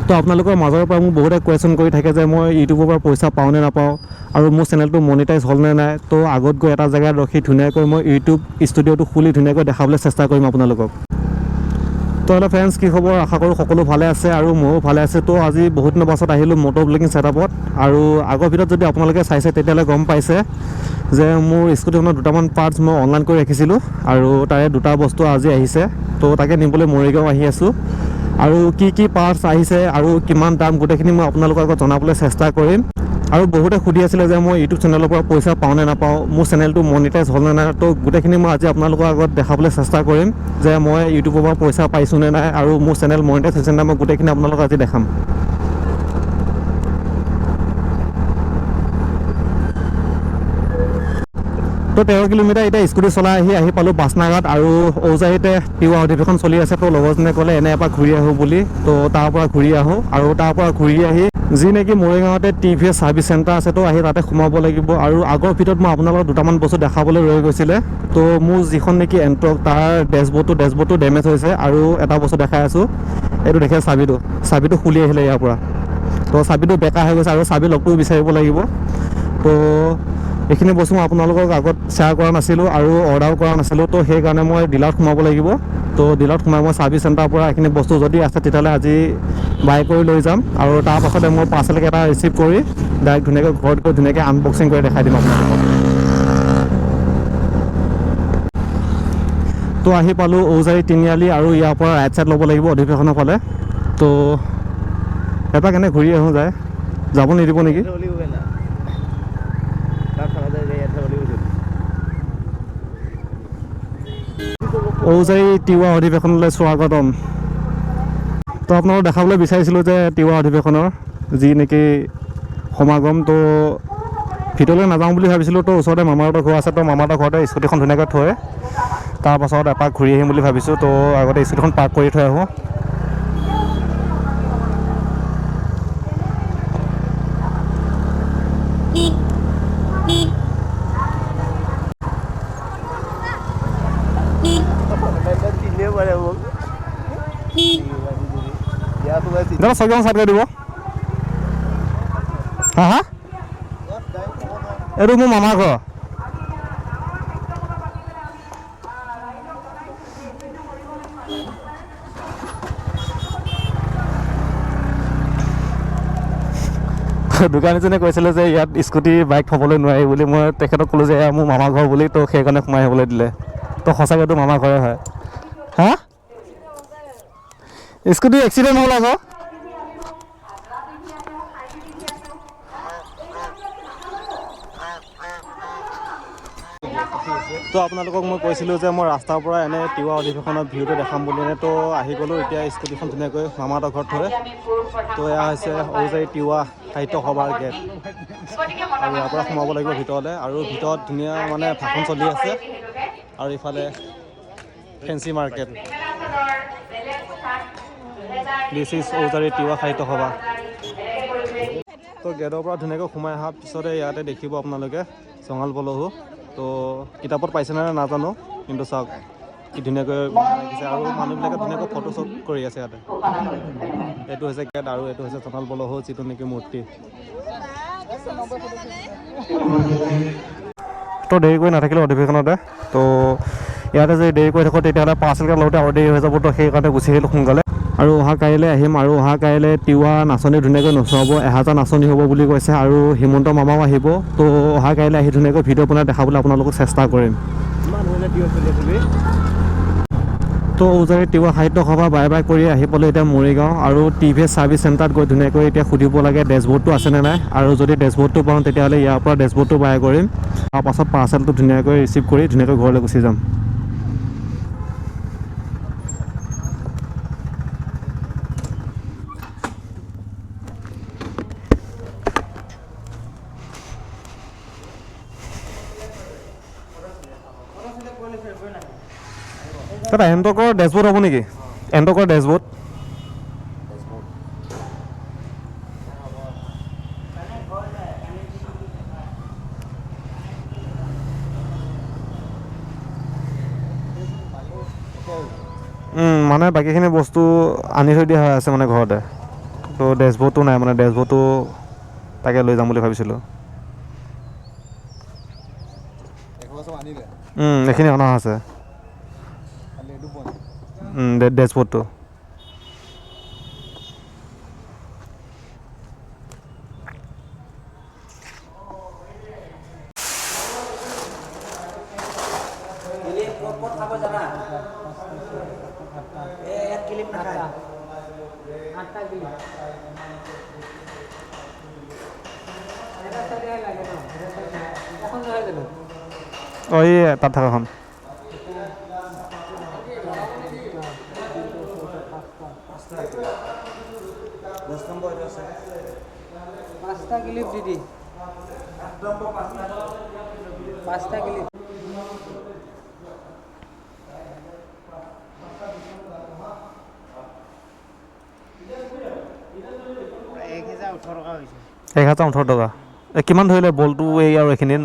তো আপোনালোকৰ মাজৰ পৰা মোক বহুতে কুৱেশ্যন কৰি থাকে যে মই ইউটিউবৰ পৰা পইচা পাওঁ নে নাপাওঁ আৰু মোৰ চেনেলটো মনিটাইজ হ'ল নে নাই। তো আগত গৈ এটা জেগাত ৰখি ধুনীয়াকৈ মই ইউটিউব ষ্টুডিঅ'টো খুলি ধুনীয়াকৈ দেখাবলৈ চেষ্টা কৰিম আপোনালোকক। তো হেল্ল' ফ্ৰেণ্ডছ, কি খবৰ? আশা কৰোঁ সকলো ভালে আছে আৰু ময়ো ভালে আছে। তো আজি বহুত দিনৰ পাছত আহিলোঁ মটৰ ব্লগিং ছেটআপত। আৰু আগৰ ভিডিঅ'ত যদি আপোনালোকে চাইছে তেতিয়াহ'লে গম পাইছে যে মোৰ স্কুটিখনৰ দুটামান পাৰ্টছ মই অনলাইন কৰি ৰাখিছিলোঁ আৰু তাৰে দুটা বস্তু আজি আহিছে। তো তাকে নিবলৈ মৰিগাঁও আহি আছোঁ আৰু কি পাৰ্টছ আহিছে আৰু কিমান দাম গোটেইখিনি মই আপোনালোকৰ আগত জনাবলৈ চেষ্টা কৰিম। আৰু বহুতে সুধি আছিলে যে মই ইউটিউব চেনেলৰ পৰা পইচা পাওঁ নে নাপাওঁ, মোৰ চেনেলটো মনিটাইজ হ'ল নে নাই। তো গোটেইখিনি মই আজি আপোনালোকৰ আগত দেখাবলৈ চেষ্টা কৰিম যে মই ইউটিউবৰ পৰা পইচা পাইছোঁ নে নাই আৰু মোৰ চেনেল মনিটাইজ হৈছে নে নাই, মই গোটেইখিনি আপোনালোকক আজি দেখাম। তো 13 কিলোমিটাৰ এতিয়া স্কুটি চলাই আহি পালোঁ বাছনাঘাট আৰু ঔজাৰীতে তিৱা অধিৱেশন চলি আছে। তো লগৰজনে ক'লে এনে এপাক ঘূৰি আহোঁ বুলি। তো তাৰ পৰা ঘূৰি আহোঁ আৰু তাৰ পৰা ঘূৰি আহি যি নেকি মৰিগাঁৱতে TVS ছাৰ্ভিচ চেণ্টাৰ আছে, তো আহি তাতে সোমাব লাগিব। আৰু আগৰ ভিডিঅ'ত মই আপোনালোকক দুটামান বস্তু দেখাবলৈ ৰৈ গৈছিলে। তো মোৰ যিখন নেকি এণ্ট্ৰক তাৰ ডেছবৰ্ডটো ডেমেজ হৈছে আৰু এটা বস্তু দেখাই আছোঁ, এইটো দেখে চাবিটো খুলি আহিলে ইয়াৰ পৰা। তো চাবিটো বেকা হৈ গৈছে আৰু চাবি লগটোও বিচাৰিব লাগিব। তো এইখিনি বস্তু মই আপোনালোকক আগত শ্বেয়াৰ কৰা নাছিলোঁ আৰু অৰ্ডাৰো কৰা নাছিলোঁ। তো সেইকাৰণে মই ডিলাৰত সোমাব লাগিব। তো ডিলাৰত সোমাই মই ছাৰ্ভিচ চেণ্টাৰৰ পৰা এইখিনি বস্তু যদি আছে তেতিয়াহ'লে আজি বাই কৰি লৈ যাম আৰু তাৰ পাছতে মই পাৰ্চেলকেইটা ৰিচিভ কৰি ডাইৰেক্ট ধুনীয়াকৈ ঘৰত গৈ ধুনীয়াকৈ আনবক্সিং কৰি দেখাই দিম আপোনালোকক। তো আহি পালোঁ ঔজাৰী তিনিআলি আৰু ইয়াৰ পৰা ৰাইট ছাইড ল'ব লাগিব অধিৱেশনৰ ফালে। তো এপাক কেনে ঘূৰি আহোঁ যায়, যাব নিদিব নেকি? ঔজাৰী তিৱা অধিৱেশনলৈ স্বাগতম। তো আপোনালোকক দেখাবলৈ বিচাৰিছিলোঁ যে তিৱা অধিৱেশনৰ যি নেকি সমাগম। তো ভিতৰলৈ নাযাওঁ বুলি ভাবিছিলোঁ। তো ওচৰতে মামাহঁতৰ ঘৰ আছে, তো মামাহঁতৰ ঘৰতে স্কুটিখন ধুনীয়াকৈ থৈ তাৰপাছত এপাক ঘূৰি আহিম বুলি ভাবিছোঁ। তো আগতে স্কুটিখন পাৰ্ক কৰি থৈ আহোঁ। দাদা চকীখন চাইড কৰি দিব। হা এইটো মোৰ মামাৰ ঘৰ। দোকানীজনে কৈছিলে যে ইয়াত স্কুটি বাইক থ'বলৈ নোৱাৰি বুলি। মই তেখেতক ক'লোঁ যে এয়া মোৰ মামাৰ ঘৰ বুলি। তো সেইকাৰণে সোমাই আহিবলৈ দিলে। তো সঁচাকৈতো মামাৰ ঘৰে হয়। হা স্কুটি এক্সিডেণ্ট হ'ল আকৌ। তো আপোনালোকক মই কৈছিলোঁ যে মই ৰাস্তাৰ পৰা এনে তিৱা অধিৱেশনৰ ভিউটো দেখাম বুলি। তো আহি গ'লোঁ এতিয়া স্কুটিখন ধুনীয়াকৈ মামাহঁতৰ ঘৰত থৈ। তো এয়া হৈছে ঔজাৰী তিৱা সাহিত্য সভাৰ গেট আৰু ইয়াৰ পৰা সোমাব লাগিব ভিতৰলৈ। আৰু ভিতৰত ধুনীয়া মানে ভাষণ চলি আছে আৰু ইফালে ফেঞ্চি মাৰ্কেট। দিছ ইজ ঔজাৰী তিৱা সাহিত্য সভা। তো গেটৰ পৰা ধুনীয়াকৈ সোমাই অহাৰ পিছতে ইয়াতে দেখিব আপোনালোকে জঙাল বলহু। তো কিতাপত পাইছেনে নাজানো, কিন্তু চাওক কি ধুনীয়াকৈ ৰাখিছে আৰু মানুহবিলাকে ধুনীয়াকৈ ফটোশ্বুট কৰি আছে ইয়াতে। এইটো হৈছে গেট আৰু এইটো হৈছে জঙাল বলহু যিটো নেকি মূৰ্তি। তো দেৰি কৰি নাথাকিলোঁ অধিৱেশনতে। তো ইয়াতে যদি দেৰি কৰি থাকোঁ তেতিয়াহ'লে পাৰ্চেলকেইটা লওঁতে আৰু দেৰি হৈ যাব। তো সেইকাৰণে গুচি আহিলোঁ সোনকালে। আৰু অহা কাইলৈ আহিম আৰু অহা কাইলৈ তিৱা নাচনী ধুনীয়াকৈ নচুৱাব। 1000 নাচনী হ'ব বুলি কৈছে আৰু হিমন্ত মামাও আহিব। তো অহা কাইলৈ আহি ধুনীয়াকৈ ভিডিঅ' বনাই দেখাবলৈ আপোনালোকক চেষ্টা কৰিম। তো ঔজাৰী তিৱা সাহিত্য সভা বাই বাই কৰি আহি পালোঁ এতিয়া মৰিগাঁও আৰু TVS ছাৰ্ভিচ চেণ্টাৰত গৈ ধুনীয়াকৈ এতিয়া সুধিব লাগে ডেছবৰ্ডটো আছেনে নাই। আৰু যদি ডেছবৰ্ডটো পাওঁ তেতিয়াহ'লে ইয়াৰ পৰা ডেছবৰ্ডটো বাই কৰিম। তাৰপাছত পাৰ্চেলটো ধুনীয়াকৈ ৰিচিভ কৰি ধুনীয়াকৈ ঘৰলৈ গুচি যাম। দাদা এণ্টকৰ ডেছবৰ্ড হ'ব নেকি? এণ্টকৰ ডেছবৰ্ড মানে বাকীখিনি বস্তু আনি থৈ দিয়া হৈ আছে মানে ঘৰতে। তো ডেছবৰ্ডটো নাই মানে ডেছবৰ্ডটো তাকে লৈ যাম বুলি ভাবিছিলোঁ এইখিনি অনা আছে ডেছবৰ্ডটো অঁ এই তাত থকাখন পাঁচটা ক্লিপ দিদি পাঁচটা ক্লিপ $1,018 টকা কিমান ধৰিলে বলটো এই আৰু এইখিনি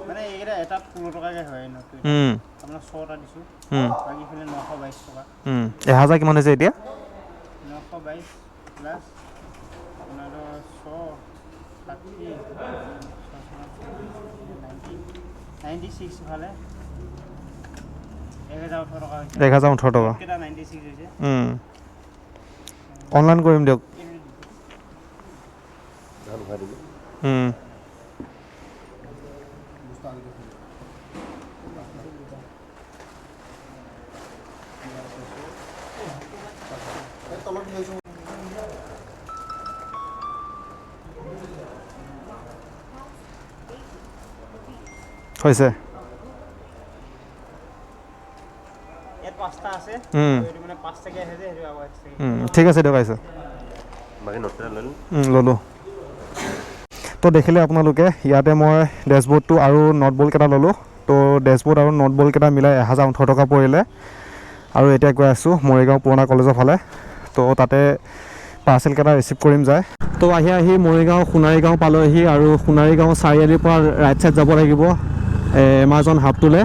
মানে এইকেইটা এটাত 15 টকাকৈ হয় আপোনাৰ 6টা দিছোঁ বাকীফালে 922 টকা 1000 কিমান হৈছে এতিয়া 922 প্লাছ আপোনাৰ 96 ফালে 1018 টকা হৈছে 1018 টকা কেইটা 96 হৈছে অনলাইন কৰিম দিয়ক হৈছে ইয়াত পাঁচটা আছে এইটো মানে 5 টাকা আছে যে হেৰি আও আছে ঠিক আছে দিয়ক আহিছে বাকি নটটা ললোঁ তো দেখিলে আপোনালোকে ইয়াতে মই ডেছবৰ্ডটো আৰু নট বলকেইটা ল'লোঁ তো ডেছবৰ্ড আৰু নট বলকেইটা মিলাই 1018 টকা পৰিলে আৰু এতিয়া গৈ আছোঁ মৰিগাঁও পুৰণা কলেজৰ ফালে তো তাতে পাৰ্চেলকেইটা ৰিচিভ কৰিম যায় তো আহি মৰিগাঁও সোণাৰীগাঁও পালোহি আৰু সোণাৰীগাঁও চাৰিআলিৰ পৰা ৰাইট ছাইড যাব লাগিব এমাজন হাবটোলৈ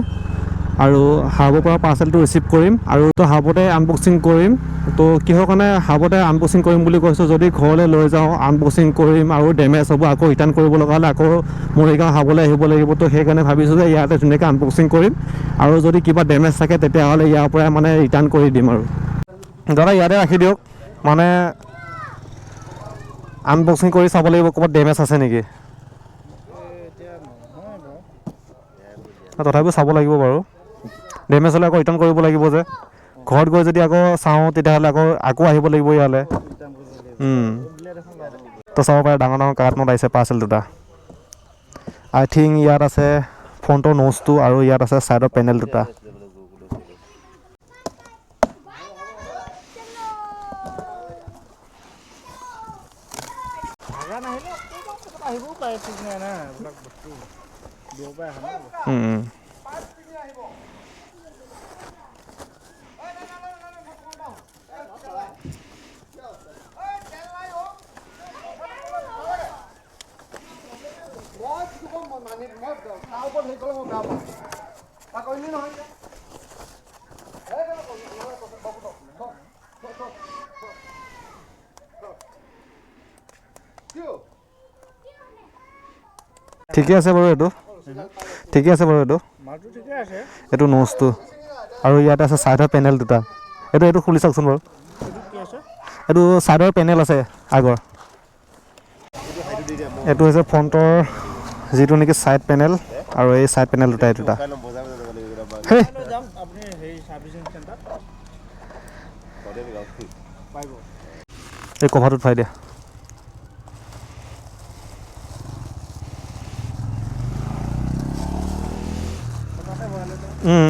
আৰু হাবৰ পৰা পাৰ্চেলটো ৰিচিভ কৰিম আৰু তো হাবতে আনবক্সিং কৰিম তো কিহৰ কাৰণে হাবতে আনবক্সিং কৰিম বুলি কৈছোঁ যদি ঘৰলৈ লৈ যাওঁ আনবক্সিং কৰিম আৰু ডেমেজ হ'ব আকৌ ৰিটাৰ্ণ কৰিব লগা হ'লে আকৌ মৰিগাঁও হাবলৈ আহিব লাগিব তো সেইকাৰণে ভাবিছোঁ যে ইয়াতে ধুনীয়াকৈ আনবক্সিং কৰিম আৰু যদি কিবা ডেমেজ থাকে তেতিয়াহ'লে ইয়াৰ পৰাই মানে ৰিটাৰ্ণ কৰি দিম আৰু দাদা ইয়াতে ৰাখি দিয়ক মানে আনবক্সিং কৰি চাব লাগিব ক'ৰবাত ডেমেজ আছে নেকি তথাপিও চাব লাগিব বাৰু ডেমেজ হ'লে আকৌ ৰিটাৰ্ণ কৰিব লাগিব যে ঘৰত গৈ যদি আকৌ চাওঁ তেতিয়াহ'লে আকৌ আহিব লাগিব ইয়ালৈ তো চাব পাৰে ডাঙৰ ডাঙৰ কাৰ্টনত আহিছে পাৰ্চেল দুটা আই থিংক ইয়াত আছে ফ্ৰণ্টৰ ন'জটো আৰু ইয়াত আছে ছাইডৰ পেনেল দুটা ঠিকে আছে বাৰু এইটো ঠিকে আছে বাৰু এইটো ন'জটো আৰু ইয়াতে আছে ছাইডৰ পেনেল দুটা এইটো খুলি চাওকচোন বাৰু এইটো ছাইডৰ পেনেল আছে আগৰ এইটো হৈছে ফ্ৰণ্টৰ যিটো নেকি ছাইড পেনেল আৰু এই ছাইড পেনেল দুটা এই দুটা এই কভাৰটোত ভৰাই দিয়া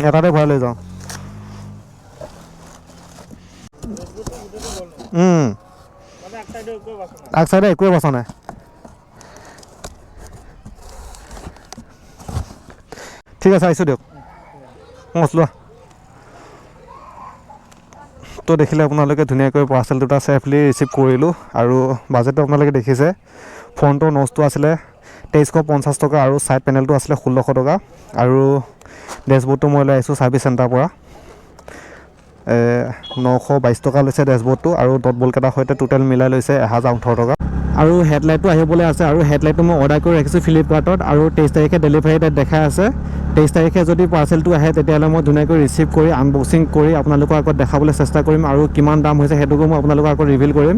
এটাতে ভৰাই লৈ যাওঁ আগ চাইডে একোৱে বাচা নাই ঠিক আছে আহিছোঁ দিয়ক লোৱা তো দেখিলে আপোনালোকে ধুনীয়াকৈ পাৰ্চেল দুটা ছেফলি ৰিচিভ কৰিলোঁ আৰু বাজেটটো আপোনালোকে দেখিছে ফ্ৰণ্টৰ ন'জটো আছিলে 2350 টকা আৰু ছাইড পেনেলটো আছিলে 1600 টকা আৰু ডেছবৰ্ডটো মই লৈ আহিছোঁ ছাৰ্ভিচ চেণ্টাৰৰ পৰা 922 টকা লৈছে ডেছবৰ্ডটো আৰু ডট বলকেইটাৰ সৈতে টোটেল মিলাই লৈছে 1018 টকা আৰু হেডলাইটটো আহিবলৈ আছে আৰু হেডলাইটটো মই অৰ্ডাৰ কৰি ৰাখিছোঁ ফ্লিপকাৰ্টত আৰু 23 তাৰিখে ডেলিভাৰী ডেট দেখাই আছে 23 তাৰিখে যদি পাৰ্চেলটো আহে তেতিয়াহ'লে মই ধুনীয়াকৈ ৰিচিভ কৰি আনবক্সিং কৰি আপোনালোকৰ আগত দেখাবলৈ চেষ্টা কৰিম আৰু কিমান দাম হৈছে সেইটোকো মই আপোনালোকৰ আগত ৰিভিল কৰিম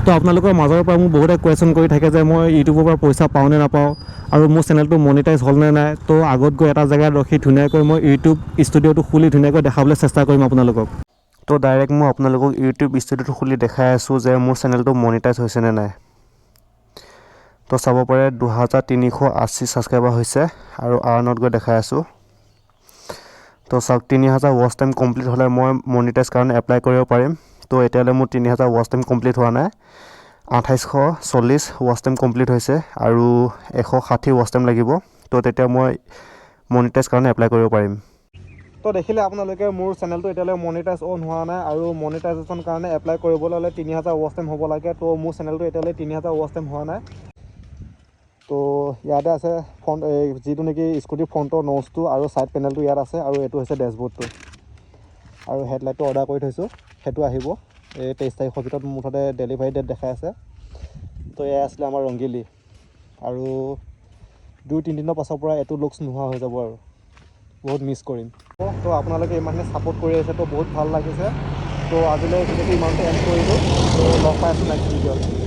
তো আপোনালোকৰ মাজৰ পৰা মোক বহুতে কুৱেশ্যন কৰি থাকে যে মই ইউটিউবৰ পৰা পইচা পাওঁ নে নাপাওঁ আৰু মোৰ চেনেলটো মনিটাইজ হ'ল নে নাই তো আগত গৈ এটা জেগাত ৰখি ধুনীয়াকৈ মই ইউটিউব ষ্টুডিঅ'টো খুলি ধুনীয়াকৈ দেখাবলৈ চেষ্টা কৰিম আপোনালোকক তো ডাইৰেক্ট মই আপোনালোকক ইউটিউব ষ্টুডিঅ'টো খুলি দেখাই আছোঁ যে মোৰ চেনেলটো মনিটাইজ হৈছে নে নাই তো চাব পাৰে 2380 ছাবস্ক্ৰাইবাৰ হৈছে আৰু আৰ্ণত গৈ দেখাই আছোঁ তো চাওক 3000 ৱাচ টাইম কমপ্লিট হ'লে মই মনিটাইজ কাৰণে এপ্লাই কৰিব পাৰিম তো এতিয়ালৈ মোৰ 3000 ৱাচ টাইম কমপ্লিট হোৱা নাই 2840 ৱাচ টাইম কমপ্লিট হৈছে আৰু 160 ৱাচ টাইম লাগিব তো তেতিয়া মই মনিটাইজ কাৰণে এপ্লাই কৰিব পাৰিম তো দেখিলে আপোনালোকে মোৰ চেনেলটো এতিয়ালৈ মনিটাইজ অন হোৱা নাই আৰু মনিটাইজেশ্যন কাৰণে এপ্লাই কৰিবলৈ হ'লে 3000 ৱাচ টাইম হ'ব লাগে তো মোৰ চেনেলটো এতিয়ালৈ 3000 ৱাচ টাইম হোৱা নাই তো ইয়াতে আছে ফ্ৰণ্ট যিটো নেকি স্কুটি ফ্ৰণ্টৰ ন'জটো আৰু ছাইড পেনেলটো ইয়াত আছে আৰু এইটো হৈছে ডেছবৰ্ডটো আৰু হেডলাইটটো অৰ্ডাৰ কৰি থৈছোঁ সেইটো আহিব এই 23 তাৰিখৰ ভিতৰত মুঠতে ডেলিভাৰী ডেট দেখাই আছে তো এয়া আছিলে আমাৰ ৰংগিলী আৰু 2-3 দিনৰ পাছৰ পৰা এইটো লুকছ নোহোৱা হৈ যাব আৰু বহুত মিছ কৰিম তো আপোনালোকে ইমানখিনি ছাপোৰ্ট কৰি আছে তো বহুত ভাল লাগিছে তো আজিলৈ ভিডিঅ'টো ইমানতে এণ্ড কৰিলোঁ তো লগ পাই আছোঁ নেক্সট ভিডিঅ'ত